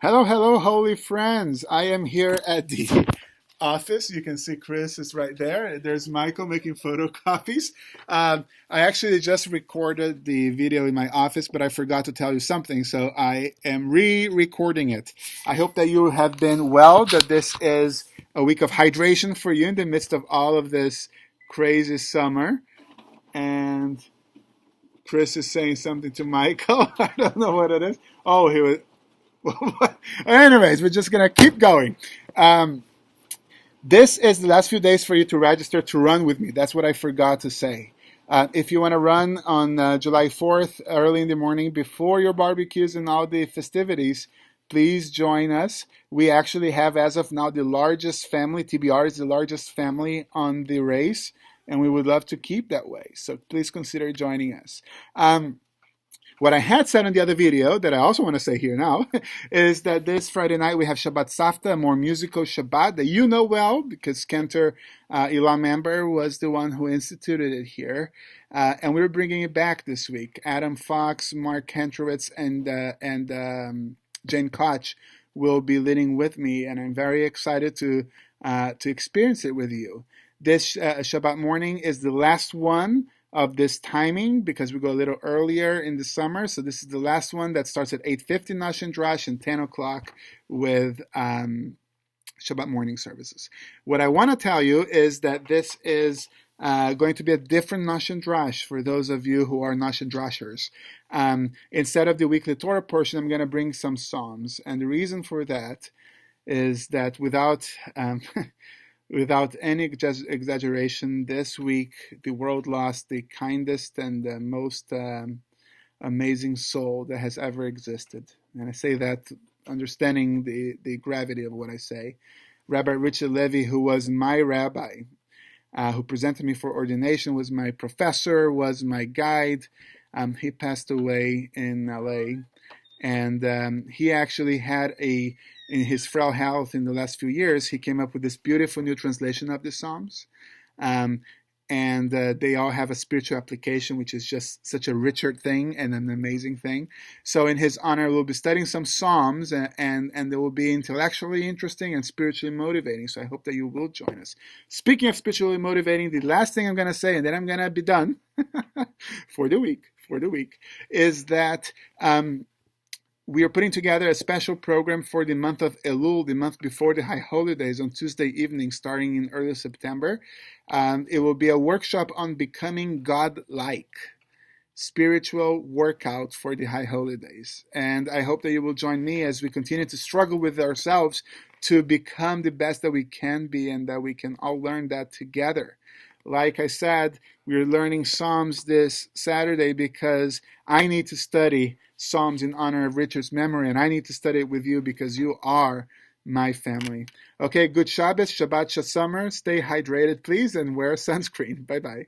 Hello, hello, holy friends. I am here at the office. You can see Chris is right there. There's Michael making photocopies. I actually just recorded the video in my office, but I forgot to tell you something, so I am re-recording it. I hope that you have been well, that this is a week of hydration for you in the midst of all of this crazy summer. And Chris is saying something to Michael. I don't know what it is. Oh, he was. Anyways, we're just gonna keep going. Um, this is the last few days for you to register to run with me. That's what I forgot to say. If you want to run on July 4th, early in the morning, before your barbecues and all the festivities, please join us. We actually have, as of now, the largest family. TBR is the largest family on the race, and we would love to keep that way. So please consider joining us. What I had said in the other video that I also want to say here now is that this Friday night we have Shabbat Safta, a more musical Shabbat that you know well because Cantor Ilan Member was the one who instituted it here. And we're bringing it back this week. Adam Fox, Mark Kantrowitz, and Jane Koch will be leading with me, and I'm very excited to experience it with you. This Shabbat morning is the last one of this timing because we go a little earlier in the summer. So this is the last one that starts at 8:50 Nash and Drash and 10 o'clock with Shabbat morning services. What I want to tell you is that this is going to be a different Nash and Drash for those of you who are Nash and Drashers. Instead of the weekly Torah portion, I'm going to bring some Psalms. And the reason for that is that without any exaggeration, this week the world lost the kindest and the most amazing soul that has ever existed. And I say that understanding the gravity of what I say. Rabbi Richard Levy, who was my rabbi, who presented me for ordination, was my professor, was my guide. He passed away in LA. And he actually had in his frail health in the last few years, he came up with this beautiful new translation of the Psalms. And they all have a spiritual application, which is just such a richer thing and an amazing thing. So in his honor, we'll be studying some Psalms, and they will be intellectually interesting and spiritually motivating. So I hope that you will join us. Speaking of spiritually motivating, the last thing I'm going to say, and then I'm going to be done for the week, is that we are putting together a special program for the month of Elul, the month before the high holidays, on Tuesday evening, starting in early September. It will be a workshop on becoming God-like, spiritual workout for the high holidays. And I hope that you will join me as we continue to struggle with ourselves to become the best that we can be, and that we can all learn that together. Like I said, we're learning Psalms this Saturday because I need to study Psalms in honor of Richard's memory, and I need to study it with you because you are my family. Okay, good Shabbos, Shabbat Shamar. Stay hydrated, please, and wear sunscreen. Bye-bye.